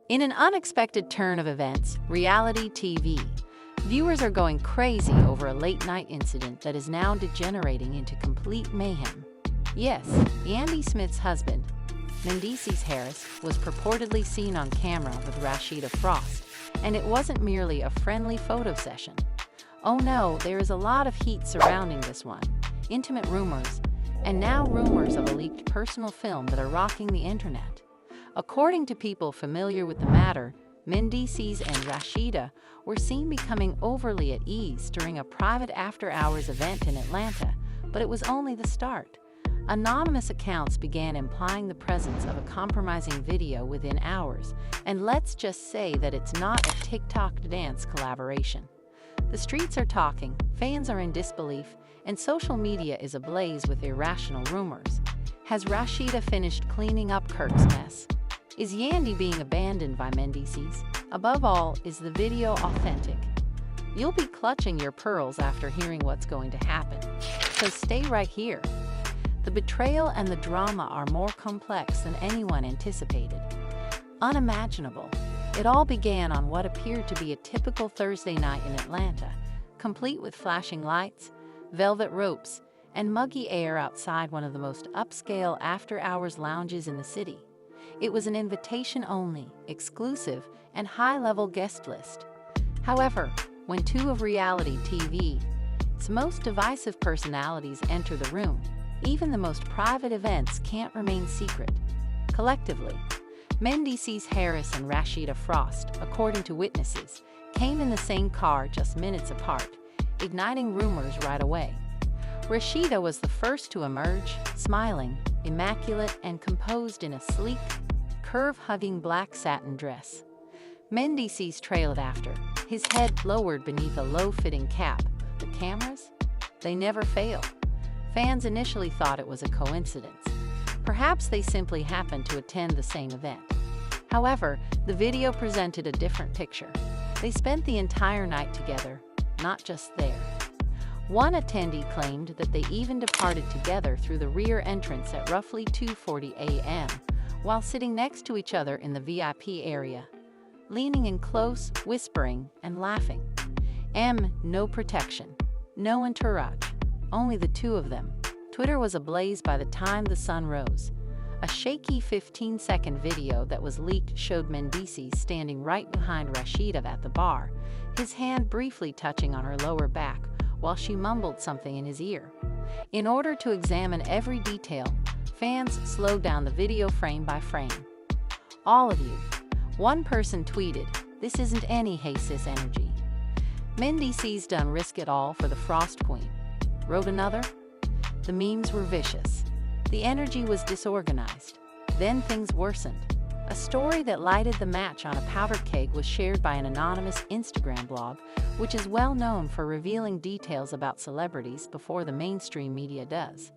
In an unexpected turn of events, reality TV. Viewers are going crazy over a late-night incident that is now degenerating into complete mayhem. Yes, Yandy Smith's husband, Mendeecees Harris, was purportedly seen on camera with Rasheeda Frost, and it wasn't merely a friendly photo session. Oh no, there is a lot of heat surrounding this one. Intimate rumors, and now rumors of a leaked personal film that are rocking the internet. According to people familiar with the matter, Mendeecees and Rasheeda were seen becoming overly at ease during a private after-hours event in Atlanta, but it was only the start. Anonymous accounts began implying the presence of a compromising video within hours, and let's just say that it's not a TikTok dance collaboration. The streets are talking, fans are in disbelief, and social media is ablaze with irrational rumors. Has Rasheeda finished cleaning up Kirk's mess? Is Yandy being abandoned by Mendeecees? Above all, is the video authentic? You'll be clutching your pearls after hearing what's going to happen, so stay right here. The betrayal and the drama are more complex than anyone anticipated. Unimaginable. It all began on what appeared to be a typical Thursday night in Atlanta, complete with flashing lights, velvet ropes, and muggy air outside one of the most upscale after-hours lounges in the city. It was an invitation-only, exclusive, and high-level guest list. However, when two of reality TV's most divisive personalities enter the room, even the most private events can't remain secret. Collectively, Mendeecees Harris and Rasheeda Frost, according to witnesses, came in the same car just minutes apart, igniting rumors right away. Rasheeda was the first to emerge, smiling, immaculate, and composed in a sleek, curve-hugging black satin dress. Mendeecees trailed after, his head lowered beneath a low-fitting cap. The cameras? They never fail. Fans initially thought it was a coincidence. Perhaps they simply happened to attend the same event. However, the video presented a different picture. They spent the entire night together, not just there. One attendee claimed that they even departed together through the rear entrance at roughly 2:40 a.m., while sitting next to each other in the VIP area, leaning in close, whispering, and laughing. No protection, no entourage, only the two of them. Twitter was ablaze by the time the sun rose. A shaky 15-second video that was leaked showed Mendeecees standing right behind Rasheeda at the bar, his hand briefly touching on her lower back, while she mumbled something in his ear. In order to examine every detail, fans slowed down the video frame by frame. All of you. One person tweeted, "This isn't any Hey Sis energy. Mendeecees done risk it all for the Frost Queen." Wrote another. The memes were vicious. The energy was disorganized. Then things worsened. A story that lighted the match on a powder keg was shared by an anonymous Instagram blog, which is well known for revealing details about celebrities before the mainstream media does.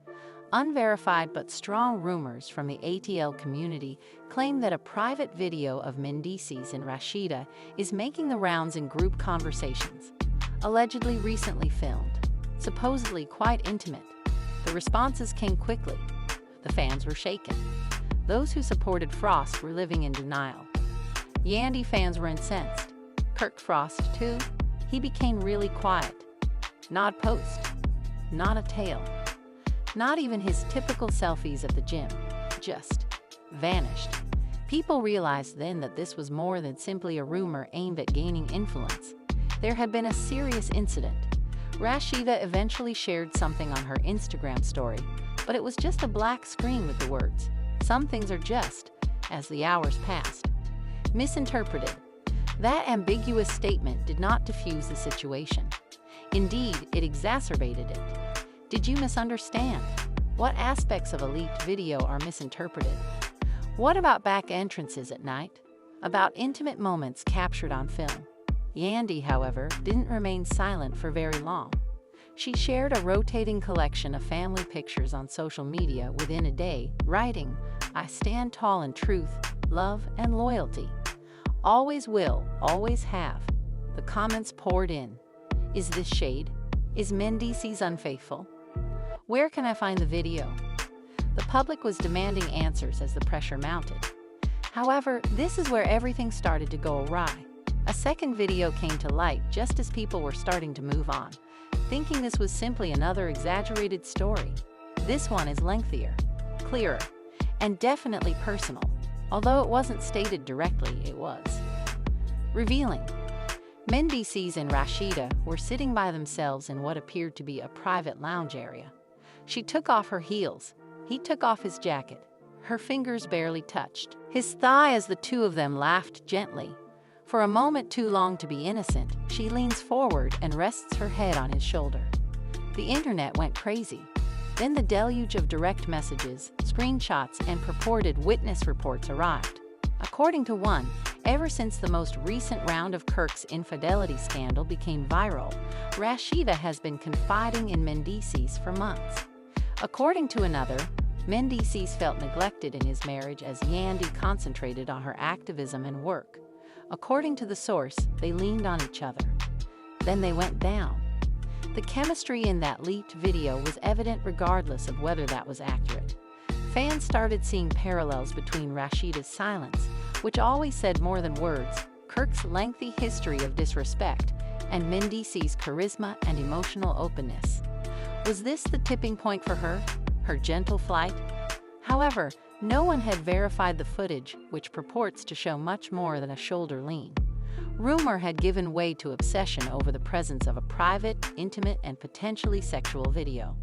Unverified but strong rumors from the ATL community claim that a private video of Mendeecees and Rasheeda is making the rounds in group conversations. Allegedly recently filmed, supposedly quite intimate. The responses came quickly. The fans were shaken. Those who supported Frost were living in denial. Yandy fans were incensed. Kirk Frost, too? He became really quiet. Not a post. Not a tale. Not even his typical selfies at the gym. Just vanished. People realized then that this was more than simply a rumor aimed at gaining influence. There had been a serious incident. Rasheeda eventually shared something on her Instagram story, but it was just a black screen with the words, "Some things are just," as the hours passed. Misinterpreted. That ambiguous statement did not diffuse the situation. Indeed, it exacerbated it. Did you misunderstand? What aspects of a leaked video are misinterpreted? What about back entrances at night? About intimate moments captured on film? Yandy, however, didn't remain silent for very long. She shared a rotating collection of family pictures on social media within a day, writing, "I stand tall in truth, love, and loyalty. Always will, always have." The comments poured in. Is this shade? Is Mendeecees unfaithful? Where can I find the video? The public was demanding answers as the pressure mounted. However, this is where everything started to go awry. A second video came to light just as people were starting to move on, thinking this was simply another exaggerated story. This one is lengthier, clearer, and definitely personal. Although it wasn't stated directly, it was. Revealing. Mendeecees and Rasheeda were sitting by themselves in what appeared to be a private lounge area. She took off her heels. He took off his jacket. Her fingers barely touched his thigh as the two of them laughed gently. For a moment too long to be innocent, she leans forward and rests her head on his shoulder. The internet went crazy. Then the deluge of direct messages, screenshots, and purported witness reports arrived. According to one, ever since the most recent round of Kirk's infidelity scandal became viral, Rasheeda has been confiding in Mendeecees for months. According to another, Mendeecees felt neglected in his marriage as Yandy concentrated on her activism and work. According to the source, they leaned on each other. Then they went down. The chemistry in that leaked video was evident regardless of whether that was accurate. Fans started seeing parallels between Rasheeda's silence, which always said more than words, Kirk's lengthy history of disrespect, and Mendeecees' charisma and emotional openness. Was this the tipping point for her? Her gentle flight? However, no one had verified the footage, which purports to show much more than a shoulder lean. Rumor had given way to obsession over the presence of a private, intimate, and potentially sexual video.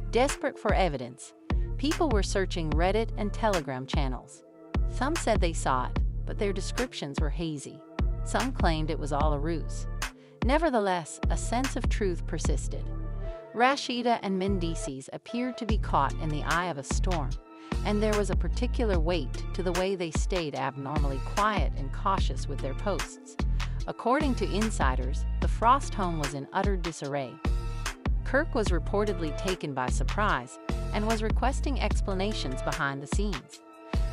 Desperate for evidence, people were searching Reddit and Telegram channels. Some said they saw it, but their descriptions were hazy. Some claimed it was all a ruse. Nevertheless, a sense of truth persisted. Rasheeda and Mendeecees appeared to be caught in the eye of a storm, and there was a particular weight to the way they stayed abnormally quiet and cautious with their posts. According to insiders, the Frost home was in utter disarray. Kirk was reportedly taken by surprise and was requesting explanations behind the scenes.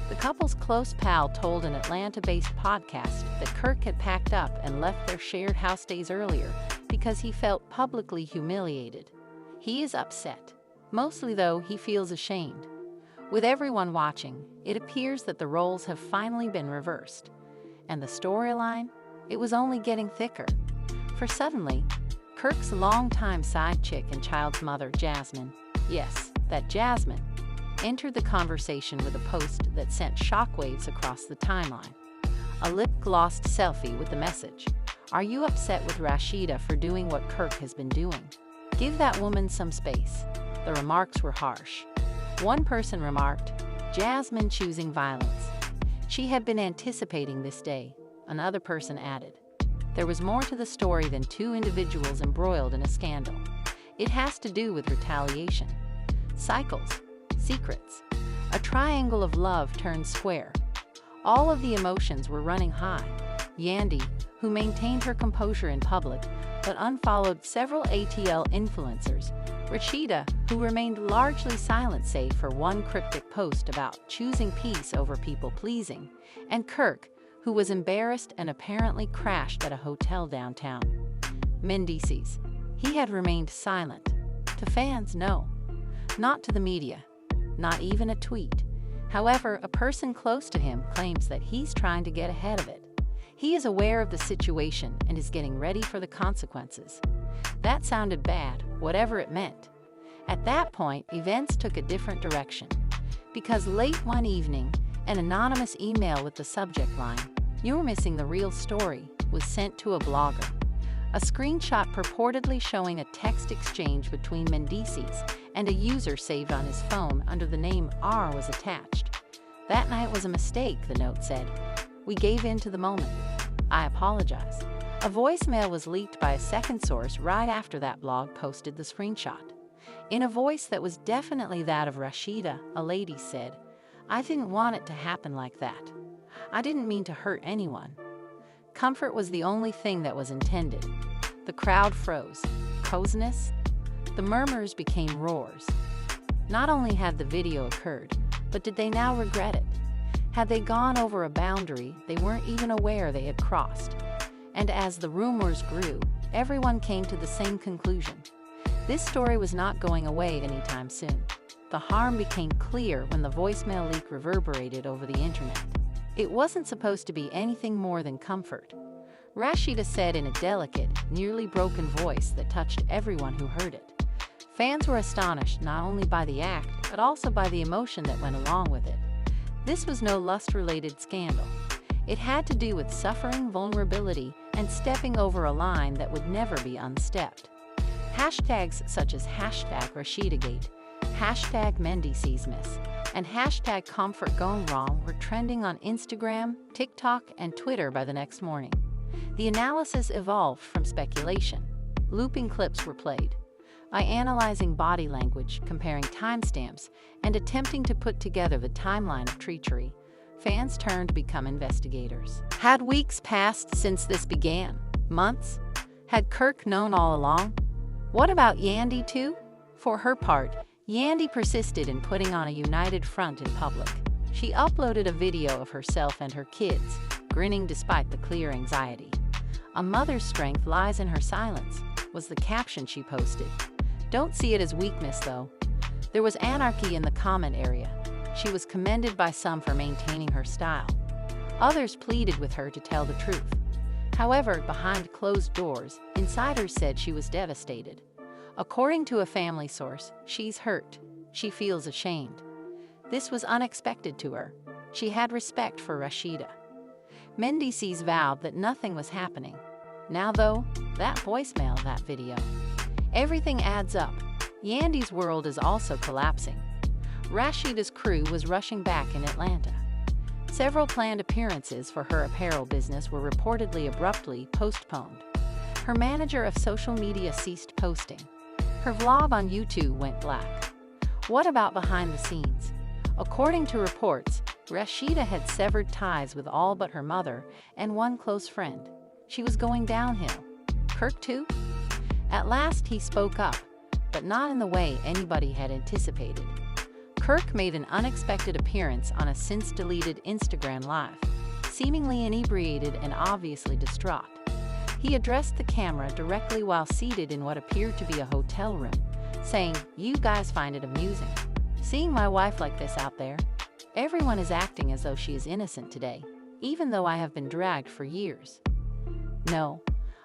The couple's close pal told an Atlanta-based podcast that Kirk had packed up and left their shared house days earlier because he felt publicly humiliated. He is upset. Mostly, though, he feels ashamed. With everyone watching, it appears that the roles have finally been reversed. And the storyline? It was only getting thicker. For suddenly, Kirk's longtime side chick and child's mother, Jasmine, yes, that Jasmine, entered the conversation with a post that sent shockwaves across the timeline. A lip-glossed selfie with the message, "Are you upset with Rasheeda for doing what Kirk has been doing? Give that woman some space." The remarks were harsh. One person remarked, "Jasmine choosing violence. She had been anticipating this day." Another person added, "There was more to the story than two individuals embroiled in a scandal. It has to do with retaliation. Cycles, secrets, a triangle of love turned square." All of the emotions were running high. Yandy, who maintained her composure in public but unfollowed several ATL influencers, Rasheeda, who remained largely silent save for one cryptic post about choosing peace over people-pleasing, and Kirk, who was embarrassed and apparently crashed at a hotel downtown. Mendeecees. He had remained silent. To fans, no. Not to the media. Not even a tweet. However, a person close to him claims that he's trying to get ahead of it. He is aware of the situation and is getting ready for the consequences. That sounded bad, whatever it meant. At that point, events took a different direction. Because late one evening, an anonymous email with the subject line, "You're missing the real story," was sent to a blogger. A screenshot purportedly showing a text exchange between Mendeecees and a user saved on his phone under the name R was attached. "That night was a mistake," the note said. "We gave in to the moment. I apologize." A voicemail was leaked by a second source right after that blog posted the screenshot. In a voice that was definitely that of Rasheeda, a lady said, "I didn't want it to happen like that. I didn't mean to hurt anyone." Comfort was the only thing that was intended. The crowd froze. Coziness? The murmurs became roars. Not only had the video occurred, but did they now regret it? Had they gone over a boundary they weren't even aware they had crossed? And as the rumors grew, everyone came to the same conclusion. This story was not going away anytime soon. The harm became clear when the voicemail leak reverberated over the internet. It wasn't supposed to be anything more than comfort. Rasheeda said in a delicate, nearly broken voice that touched everyone who heard it. Fans were astonished not only by the act, but also by the emotion that went along with it. This was no lust-related scandal. It had to do with suffering, vulnerability, and stepping over a line that would never be unstepped. Hashtags such as #RasheedaGate, #Mendeecees, and #ComfortGoneWrong were trending on Instagram, TikTok, and Twitter by the next morning. The analysis evolved from speculation. Looping clips were played. By analyzing body language, comparing timestamps, and attempting to put together the timeline of treachery, fans turned to become investigators. Had weeks passed since this began? Months? Had Kirk known all along? What about Yandy too? For her part, Yandy persisted in putting on a united front in public. She uploaded a video of herself and her kids, grinning despite the clear anxiety. "A mother's strength lies in her silence," was the caption she posted. Don't see it as weakness, though. There was anarchy in the comment area. She was commended by some for maintaining her style. Others pleaded with her to tell the truth. However, behind closed doors, insiders said she was devastated. According to a family source, she's hurt. She feels ashamed. This was unexpected to her. She had respect for Rasheeda. Mendeecees vowed that nothing was happening. Now, though, that voicemail, that video. Everything adds up. Yandy's world is also collapsing. Rasheeda's crew was rushing back in Atlanta. Several planned appearances for her apparel business were reportedly abruptly postponed. Her manager of social media ceased posting. Her vlog on YouTube went black. What about behind the scenes? According to reports, Rasheeda had severed ties with all but her mother and one close friend. She was going downhill. Kirk too? At last he spoke up, but not in the way anybody had anticipated. Kirk made an unexpected appearance on a since-deleted Instagram Live, seemingly inebriated and obviously distraught. He addressed the camera directly while seated in what appeared to be a hotel room, saying, "You guys find it amusing. Seeing my wife like this out there? Everyone is acting as though she is innocent today, even though I have been dragged for years. No,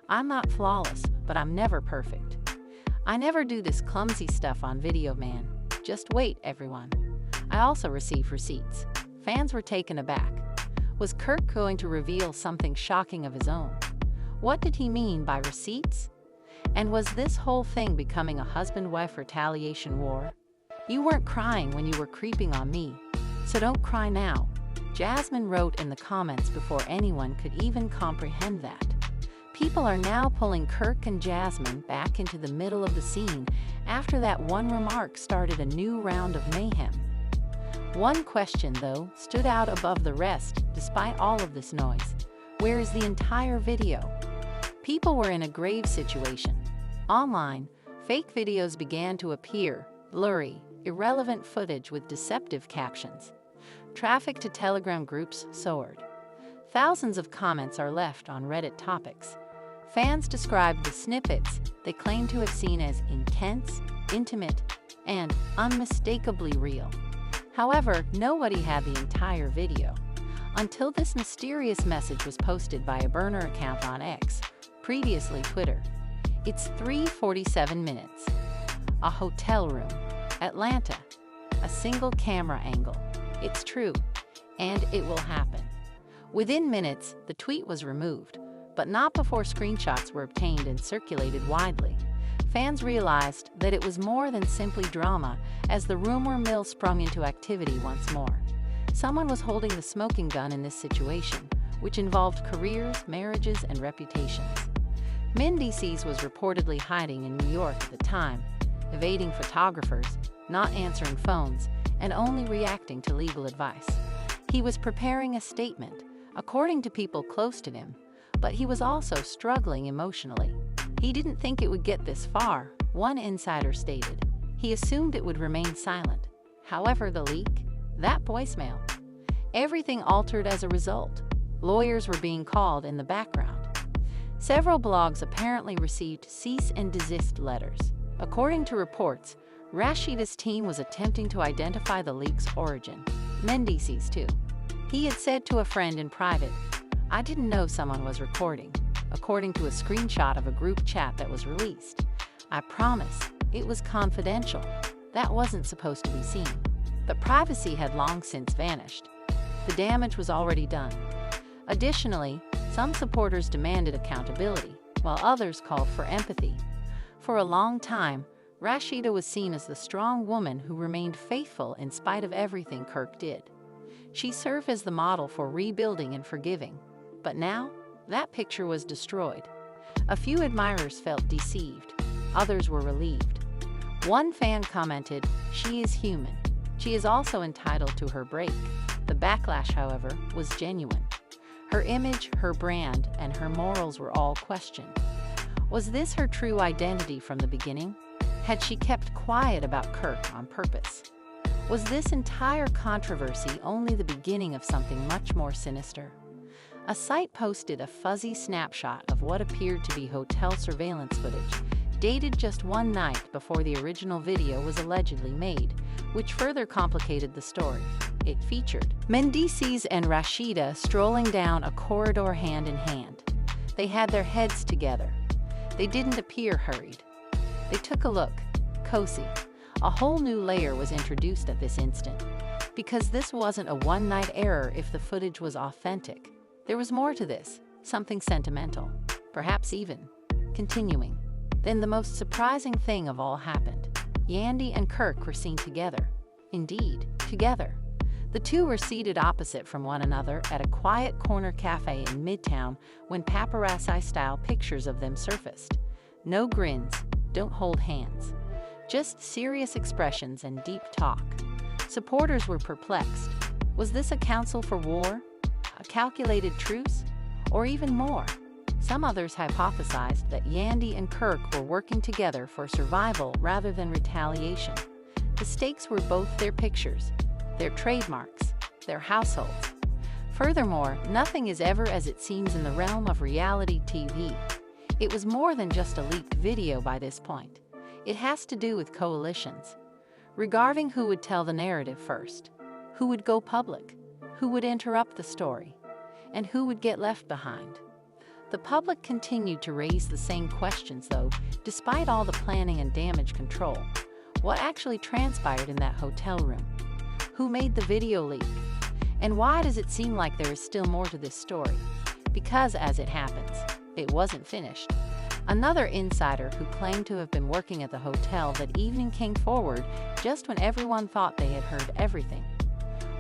I'm not flawless, but I'm never perfect. I never do this clumsy stuff on video, man. Just wait, everyone." I also received receipts. Fans were taken aback. Was Kirk going to reveal something shocking of his own? What did he mean by receipts? And was this whole thing becoming a husband-wife retaliation war? "You weren't crying when you were creeping on me, so don't cry now," Jasmine wrote in the comments before anyone could even comprehend that. People are now pulling Kirk and Jasmine back into the middle of the scene after that one remark started a new round of mayhem. One question, though, stood out above the rest despite all of this noise. Where is the entire video? People were in a grave situation. Online, fake videos began to appear, blurry, irrelevant footage with deceptive captions. Traffic to Telegram groups soared. Thousands of comments are left on Reddit topics. Fans described the snippets they claimed to have seen as intense, intimate, and unmistakably real. However, nobody had the entire video until this mysterious message was posted by a burner account on X, previously Twitter. It's 3:47 minutes. A hotel room. Atlanta. A single camera angle. It's true. And it will happen. Within minutes, the tweet was removed, but not before screenshots were obtained and circulated widely. Fans realized that it was more than simply drama as the rumor mill sprung into activity once more. Someone was holding the smoking gun in this situation, which involved careers, marriages, and reputations. Mendeecees was reportedly hiding in New York at the time, evading photographers, not answering phones, and only reacting to legal advice. He was preparing a statement, according to people close to him, but he was also struggling emotionally. He didn't think it would get this far, one insider stated. He assumed it would remain silent. However, the leak, that voicemail, everything altered as a result. Lawyers were being called in the background. Several blogs apparently received cease and desist letters. According to reports, Rasheeda's team was attempting to identify the leak's origin. Mendeecees too. He had said to a friend in private, "I didn't know someone was recording," according to a screenshot of a group chat that was released. "I promise, it was confidential. That wasn't supposed to be seen." But privacy had long since vanished. The damage was already done. Additionally, some supporters demanded accountability, while others called for empathy. For a long time, Rasheeda was seen as the strong woman who remained faithful in spite of everything Kirk did. She served as the model for rebuilding and forgiving. But now, that picture was destroyed. A few admirers felt deceived. Others were relieved. One fan commented, "She is human. She is also entitled to her break." The backlash, however, was genuine. Her image, her brand, and her morals were all questioned. Was this her true identity from the beginning? Had she kept quiet about Kirk on purpose? Was this entire controversy only the beginning of something much more sinister? A site posted a fuzzy snapshot of what appeared to be hotel surveillance footage, dated just one night before the original video was allegedly made, which further complicated the story. It featured Mendeecees and Rasheeda strolling down a corridor hand in hand. They had their heads together. They didn't appear hurried. They took a look, cozy. A whole new layer was introduced at this instant. Because this wasn't a one-night error if the footage was authentic. There was more to this, something sentimental, perhaps even continuing. Then the most surprising thing of all happened. Yandy and Kirk were seen together. Indeed, together. The two were seated opposite from one another at a quiet corner cafe in Midtown when paparazzi-style pictures of them surfaced. No grins, don't hold hands. Just serious expressions and deep talk. Supporters were perplexed. Was this a counsel for war? A calculated truce? Or even more? Some others hypothesized that Yandy and Kirk were working together for survival rather than retaliation. The stakes were both their pictures, their trademarks, their households. Furthermore, nothing is ever as it seems in the realm of reality TV. It was more than just a leaked video by this point. It has to do with coalitions. Regarding who would tell the narrative first, who would go public, who would interrupt the story, and who would get left behind. The public continued to raise the same questions, though, despite all the planning and damage control. What actually transpired in that hotel room? Who made the video leak? And why does it seem like there is still more to this story? Because, as it happens, it wasn't finished. Another insider who claimed to have been working at the hotel that evening came forward just when everyone thought they had heard everything.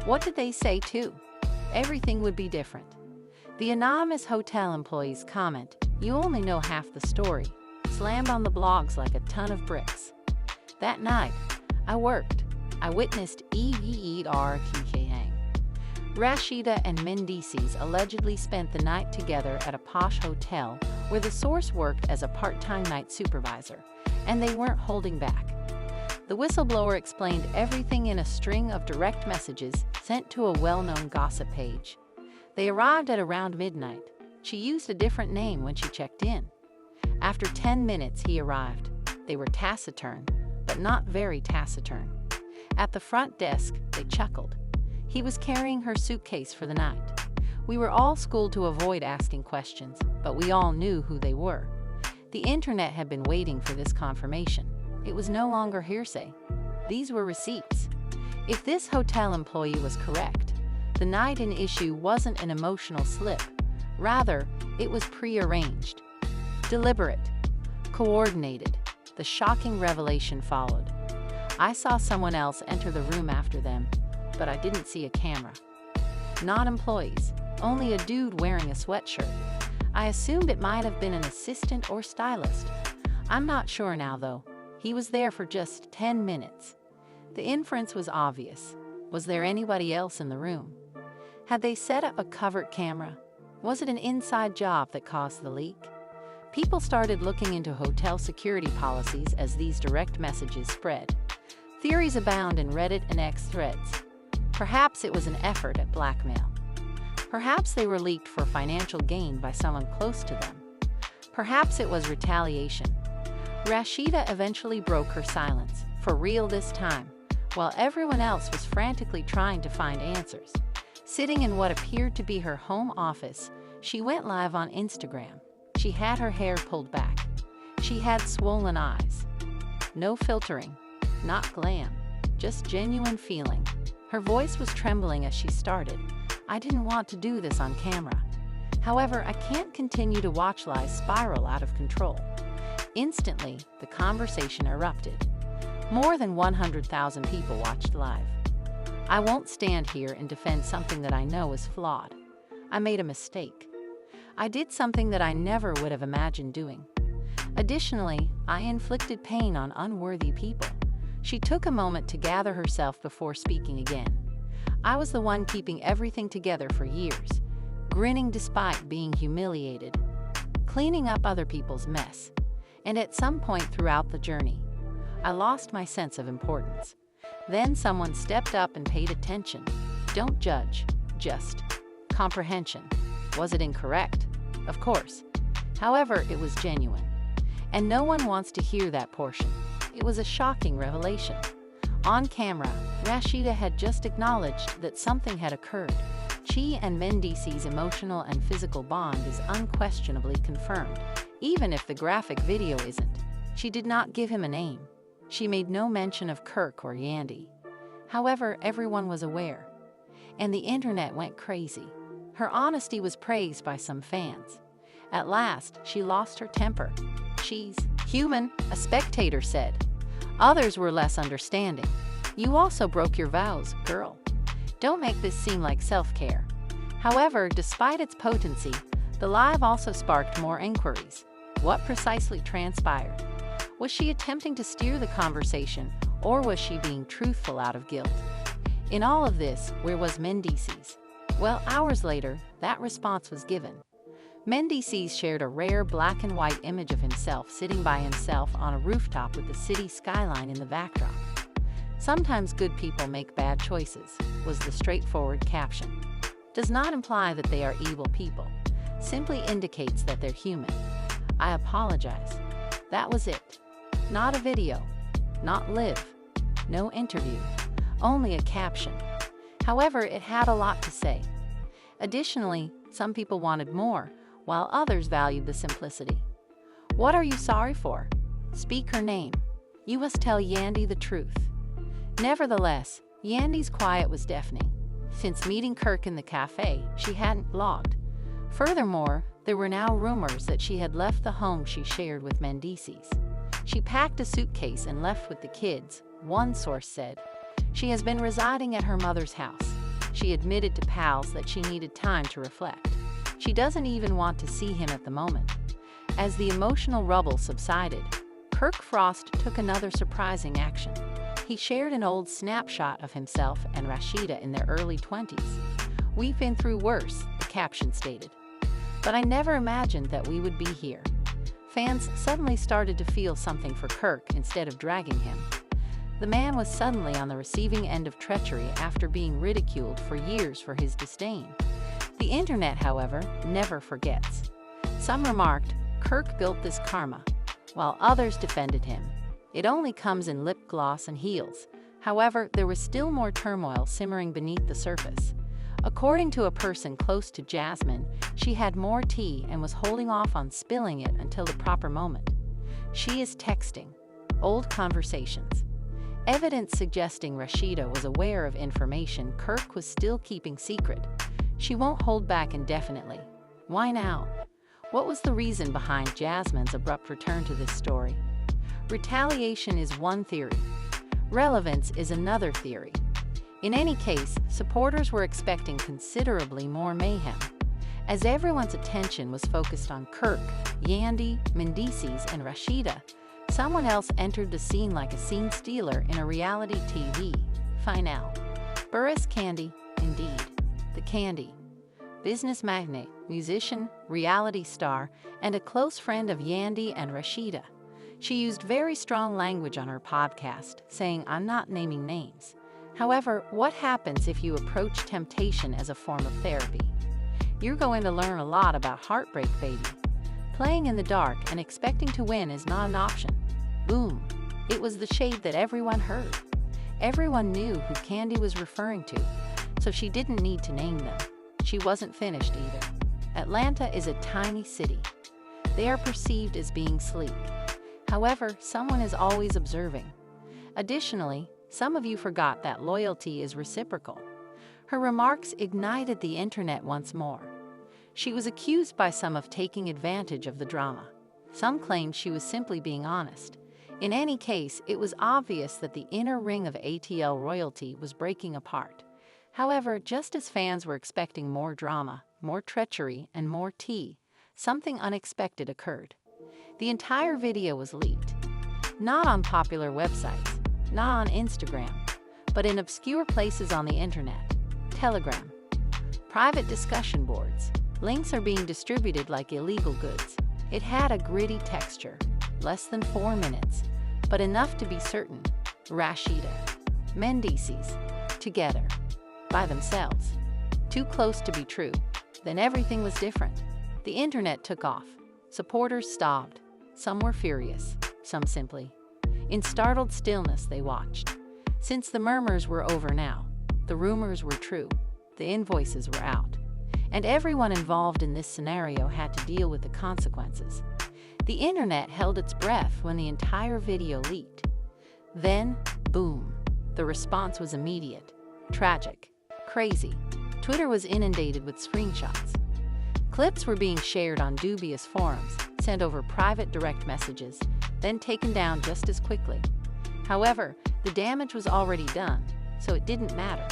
What did they say, too? Everything would be different. The anonymous hotel employee's comment, "You only know half the story," slammed on the blogs like a ton of bricks. That night, I worked. I witnessed EVERTKang. Rasheeda and Mendeecees allegedly spent the night together at a posh hotel where the source worked as a part-time night supervisor, and they weren't holding back. The whistleblower explained everything in a string of direct messages sent to a well-known gossip page. They arrived at around midnight. She used a different name when she checked in. After 10 minutes, he arrived. They were taciturn, but not very taciturn. At the front desk, they chuckled. He was carrying her suitcase for the night. We were all schooled to avoid asking questions, but we all knew who they were. The internet had been waiting for this confirmation. It was no longer hearsay. These were receipts. If this hotel employee was correct, the night in issue wasn't an emotional slip. Rather, it was prearranged, deliberate, coordinated. The shocking revelation followed. I saw someone else enter the room after them, but I didn't see a camera. Not employees, only a dude wearing a sweatshirt. I assumed it might have been an assistant or stylist. I'm not sure now, though. He was there for just 10 minutes. The inference was obvious. Was there anybody else in the room? Had they set up a covert camera? Was it an inside job that caused the leak? People started looking into hotel security policies as these direct messages spread. Theories abound in Reddit and X threads. Perhaps it was an effort at blackmail. Perhaps they were leaked for financial gain by someone close to them. Perhaps it was retaliation. Rasheeda eventually broke her silence, for real this time, while everyone else was frantically trying to find answers. Sitting in what appeared to be her home office, she went live on Instagram. She had her hair pulled back. She had swollen eyes. No filtering, not glam, just genuine feeling. Her voice was trembling as she started. "I didn't want to do this on camera. However, I can't continue to watch lives spiral out of control." Instantly, the conversation erupted. More than 100,000 people watched live. "I won't stand here and defend something that I know is flawed. I made a mistake. I did something that I never would have imagined doing. Additionally, I inflicted pain on unworthy people." She took a moment to gather herself before speaking again. "I was the one keeping everything together for years, grinning despite being humiliated, cleaning up other people's mess. And at some point throughout the journey, I lost my sense of importance. Then someone stepped up and paid attention. Don't judge, just comprehension. Was it incorrect? Of course. However, it was genuine. And no one wants to hear that portion. It was a shocking revelation." On camera, Rasheeda had just acknowledged that something had occurred. She and Mendeecees' emotional and physical bond is unquestionably confirmed, even if the graphic video isn't. She did not give him a name. She made no mention of Kirk or Yandy. However, everyone was aware, and the internet went crazy. Her honesty was praised by some fans. At last, she lost her temper. "She's human," a spectator said. Others were less understanding. "You also broke your vows, girl. Don't make this seem like self-care." However, despite its potency, the live also sparked more inquiries. What precisely transpired? Was she attempting to steer the conversation, or was she being truthful out of guilt? In all of this, where was Mendeecees? Well, hours later, that response was given. Mendeecees shared a rare black and white image of himself sitting by himself on a rooftop with the city skyline in the backdrop. "Sometimes good people make bad choices," was the straightforward caption. Does not imply that they are evil people, simply indicates that they're human. "I apologize." That was it. Not a video, not live, no interview, only a caption. However, it had a lot to say. Additionally, some people wanted more, while others valued the simplicity. "What are you sorry for? Speak her name. You must tell Yandy the truth." Nevertheless, Yandy's quiet was deafening. Since meeting Kirk in the cafe, she hadn't blogged. Furthermore, there were now rumors that she had left the home she shared with Mendeecees. She packed a suitcase and left with the kids, one source said. She has been residing at her mother's house. She admitted to pals that she needed time to reflect. She doesn't even want to see him at the moment. As the emotional rubble subsided, Kirk Frost took another surprising action. He shared an old snapshot of himself and Rasheeda in their early 20s. "We've been through worse," the caption stated. "But I never imagined that we would be here." Fans suddenly started to feel something for Kirk instead of dragging him. The man was suddenly on the receiving end of treachery after being ridiculed for years for his disdain. The internet, however, never forgets. Some remarked, "Kirk built this karma," while others defended him. It only comes in lip gloss and heels. However, there was still more turmoil simmering beneath the surface. According to a person close to Jasmine, she had more tea and was holding off on spilling it until the proper moment. She is texting old conversations, evidence suggesting Rasheeda was aware of information Kirk was still keeping secret. She won't hold back indefinitely. Why now? What was the reason behind Jasmine's abrupt return to this story? Retaliation is one theory. Relevance is another theory. In any case, supporters were expecting considerably more mayhem. As everyone's attention was focused on Kirk, Yandy, Mendeecees, and Rasheeda, someone else entered the scene like a scene stealer in a reality TV finale. Burris Candy, indeed. The Candy. Business magnate, musician, reality star, and a close friend of Yandy and Rasheeda. She used very strong language on her podcast, saying, "I'm not naming names." However, what happens if you approach temptation as a form of therapy? You're going to learn a lot about heartbreak, baby. Playing in the dark and expecting to win is not an option. Boom. It was the shade that everyone heard. Everyone knew who Candy was referring to. so she didn't need to name them. She wasn't finished either. Atlanta is a tiny city. They are perceived as being sleek. However, someone is always observing. Additionally, some of you forgot that loyalty is reciprocal. Her remarks ignited the internet once more. She was accused by some of taking advantage of the drama. Some claimed she was simply being honest. In any case, it was obvious that the inner ring of ATL royalty was breaking apart. However, just as fans were expecting more drama, more treachery, and more tea, something unexpected occurred. The entire video was leaked. Not on popular websites, not on Instagram, but in obscure places on the internet. Telegram, private discussion boards. Links are being distributed like illegal goods. It had a gritty texture, less than 4 minutes, but enough to be certain. Rasheeda Mendeecees, together, by themselves. Too close to be true. Then everything was different. The internet took off. Supporters stopped. Some were furious, some simply. In startled stillness, they watched. Since the murmurs were over now, the rumors were true, the invoices were out, and everyone involved in this scenario had to deal with the consequences. The internet held its breath when the entire video leaked. Then, boom, the response was immediate, tragic, crazy. Twitter was inundated with screenshots. Clips were being shared on dubious forums, sent over private direct messages, then taken down just as quickly. However, the damage was already done, so it didn't matter.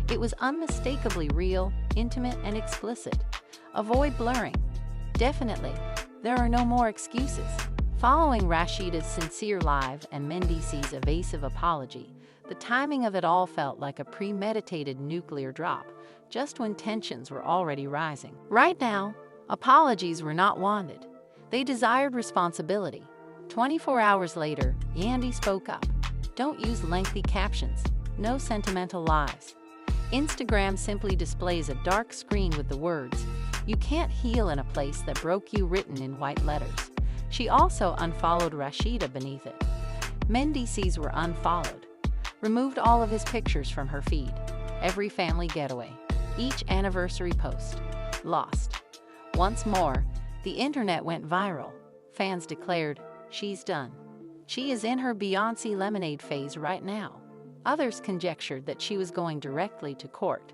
It was unmistakably real, intimate, and explicit. Avoid blurring. Definitely, there are no more excuses. Following Rasheeda's sincere live and Mendeecees' evasive apology, the timing of it all felt like a premeditated nuclear drop, just when tensions were already rising. Right now, apologies were not wanted. They desired responsibility. 24 hours later, Yandy spoke up. Don't use lengthy captions. No sentimental lies. Instagram simply displays a dark screen with the words, "You can't heal in a place that broke you," written in white letters. She also unfollowed Rasheeda beneath it. Mendeecees were unfollowed. Removed all of his pictures from her feed. Every family getaway. Each anniversary post. Lost. Once more, the internet went viral. Fans declared, "She's done. She is in her Beyoncé Lemonade phase right now." Others conjectured that she was going directly to court.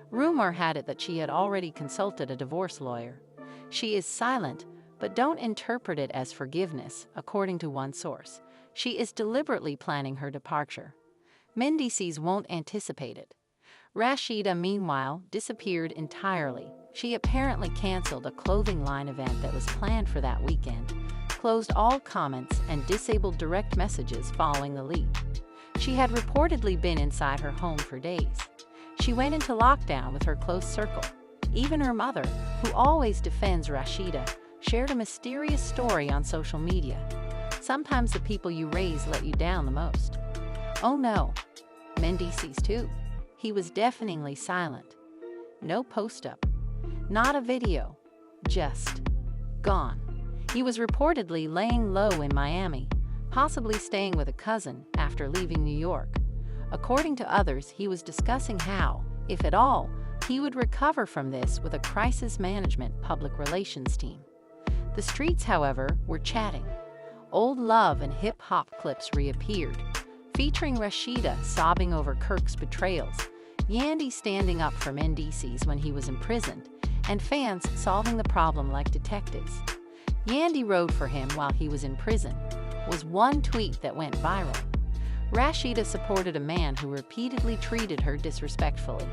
Rumor had it that she had already consulted a divorce lawyer. She is silent, but don't interpret it as forgiveness, according to one source. She is deliberately planning her departure. Mendeecees won't anticipate it. Rasheeda, meanwhile, disappeared entirely. She apparently canceled a clothing line event that was planned for that weekend, closed all comments, and disabled direct messages following the leak. She had reportedly been inside her home for days. She went into lockdown with her close circle. Even her mother, who always defends Rasheeda, shared a mysterious story on social media. Sometimes the people you raise let you down the most. Oh no, Mendeecees too. He was deafeningly silent. No post-up. Not a video. Just gone. He was reportedly laying low in Miami, possibly staying with a cousin after leaving New York. According to others, he was discussing how, if at all, he would recover from this with a crisis management public relations team. The streets, however, were chatting. Old love and hip-hop clips reappeared, featuring Rasheeda sobbing over Kirk's betrayals, Yandy standing up for Mendeecees when he was imprisoned, and fans solving the problem like detectives. Yandy rode for him while he was in prison was one tweet that went viral. Rasheeda supported a man who repeatedly treated her disrespectfully.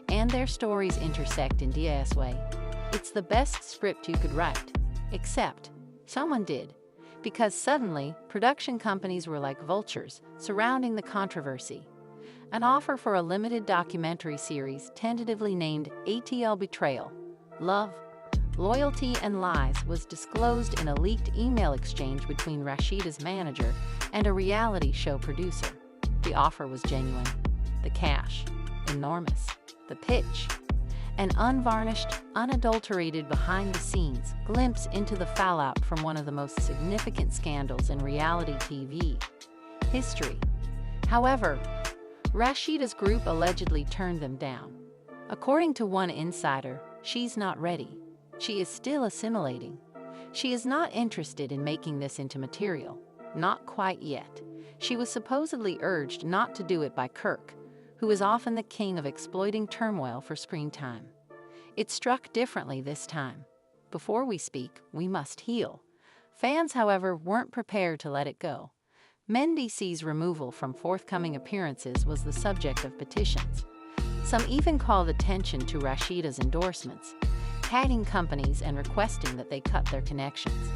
And their stories intersect in this way. It's the best script you could write. Except, someone did. Because suddenly, production companies were like vultures surrounding the controversy. An offer for a limited documentary series tentatively named ATL Betrayal, Love, Loyalty and Lies was disclosed in a leaked email exchange between Rasheeda's manager and a reality show producer. The offer was genuine. The cash, enormous. The pitch, an unvarnished, unadulterated behind-the-scenes glimpse into the fallout from one of the most significant scandals in reality TV history. However, Rasheeda's group allegedly turned them down. According to one insider, she's not ready. She is still assimilating. She is not interested in making this into material. Not quite yet. She was supposedly urged not to do it by Kirk, who is often the king of exploiting turmoil for screen time. It struck differently this time. Before we speak, we must heal. Fans, however, weren't prepared to let it go. Mendeecees' removal from forthcoming appearances was the subject of petitions. Some even called attention to Rasheeda's endorsements, tagging companies and requesting that they cut their connections.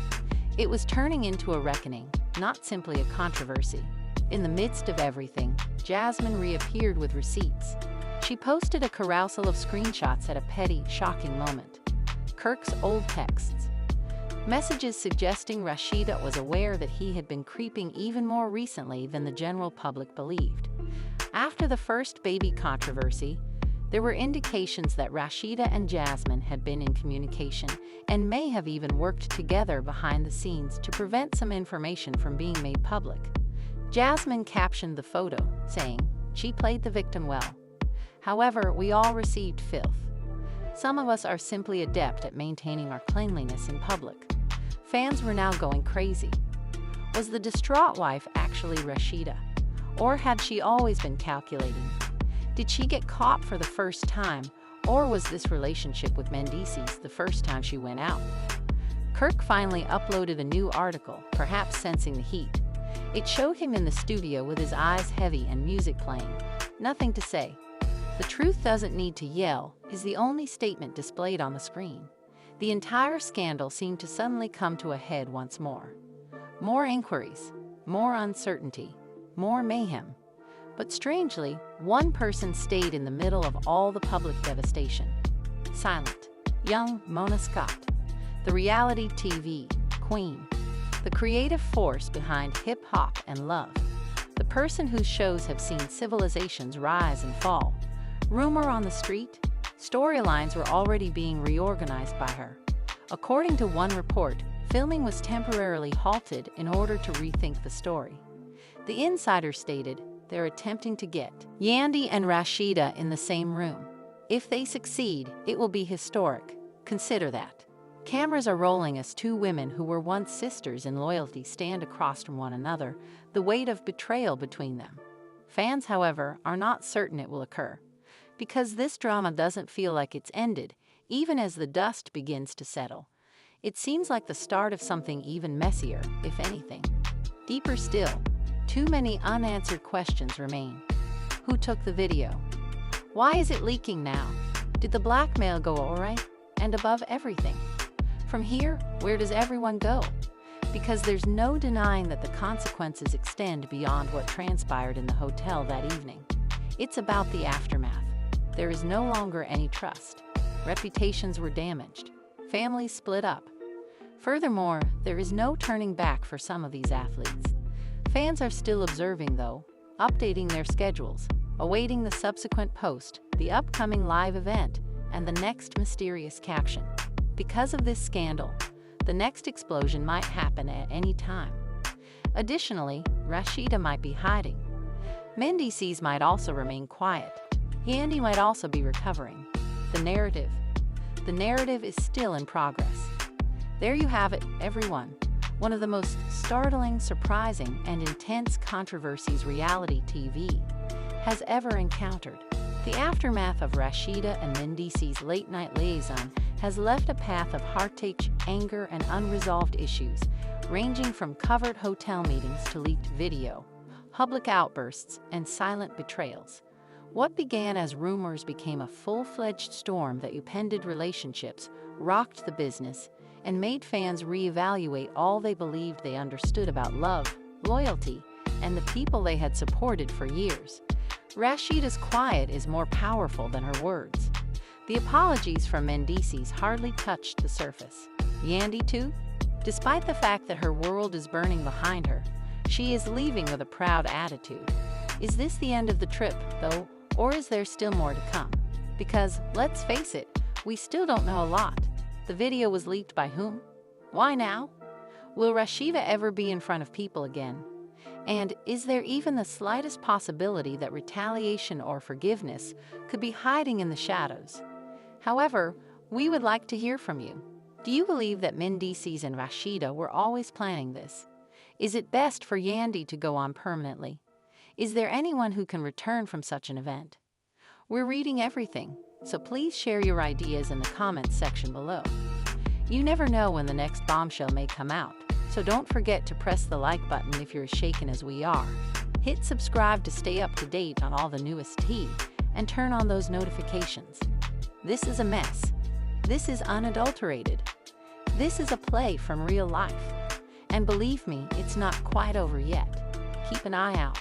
It was turning into a reckoning, not simply a controversy. In the midst of everything, Jasmine reappeared with receipts. She posted a carousel of screenshots at a petty, shocking moment. Kirk's old texts. Messages suggesting Rasheeda was aware that he had been creeping even more recently than the general public believed. After the first baby controversy, there were indications that Rasheeda and Jasmine had been in communication and may have even worked together behind the scenes to prevent some information from being made public. Jasmine captioned the photo, saying, "She played the victim well. However, we all received filth. Some of us are simply adept at maintaining our cleanliness in public." Fans were now going crazy. Was the distraught wife actually Rasheeda? Or had she always been calculating? Did she get caught for the first time, or was this relationship with Mendeecees the first time she went out? Kirk finally uploaded a new article, perhaps sensing the heat. It showed him in the studio with his eyes heavy and music playing. Nothing to say. "The truth doesn't need to yell," is the only statement displayed on the screen. The entire scandal seemed to suddenly come to a head once more. More inquiries, more uncertainty, more mayhem. But strangely, one person stayed in the middle of all the public devastation. Silent. Young Mona Scott. The reality TV queen. The creative force behind hip-hop and love. The person whose shows have seen civilizations rise and fall. Rumor on the street? Storylines were already being reorganized by her. According to one report, filming was temporarily halted in order to rethink the story. The insider stated, "They're attempting to get Yandy and Rasheeda in the same room. If they succeed, it will be historic. Consider that." Cameras are rolling as two women who were once sisters in loyalty stand across from one another, the weight of betrayal between them. Fans, however, are not certain it will occur. Because this drama doesn't feel like it's ended, even as the dust begins to settle. It seems like the start of something even messier, if anything. Deeper still, too many unanswered questions remain. Who took the video? Why is it leaking now? Did the blackmail go all right? And above everything, from here, where does everyone go? Because there's no denying that the consequences extend beyond what transpired in the hotel that evening. It's about the aftermath. There is no longer any trust. Reputations were damaged. Families split up. Furthermore, there is no turning back for some of these athletes. Fans are still observing, though, updating their schedules, awaiting the subsequent post, the upcoming live event, and the next mysterious caption. Because of this scandal, the next explosion might happen at any time. Additionally, Rasheeda might be hiding. Mendeecees might also remain quiet. Yandy might also be recovering. The narrative is still in progress. There you have it, everyone. One of the most startling, surprising, and intense controversies reality TV has ever encountered. The aftermath of Rasheeda and Mendeecees' late-night liaison has left a path of heartache, anger, and unresolved issues, ranging from covered hotel meetings to leaked video, public outbursts, and silent betrayals. What began as rumors became a full-fledged storm that upended relationships, rocked the business, and made fans reevaluate all they believed they understood about love, loyalty, and the people they had supported for years. Rasheeda's quiet is more powerful than her words. The apologies from Mendeecees hardly touched the surface. Yandy, too? Despite the fact that her world is burning behind her, she is leaving with a proud attitude. Is this the end of the trip, though, or is there still more to come? Because, let's face it, we still don't know a lot. The video was leaked by whom? Why now? Will Rasheeda ever be in front of people again? And is there even the slightest possibility that retaliation or forgiveness could be hiding in the shadows? However, we would like to hear from you. Do you believe that Mendeecees and Rasheeda were always planning this? Is it best for Yandy to go on permanently? Is there anyone who can return from such an event? We're reading everything, so please share your ideas in the comments section below. You never know when the next bombshell may come out, so don't forget to press the like button if you're as shaken as we are. Hit subscribe to stay up to date on all the newest tea, and turn on those notifications. This is a mess. This is unadulterated. This is a play from real life. And believe me, it's not quite over yet. Keep an eye out.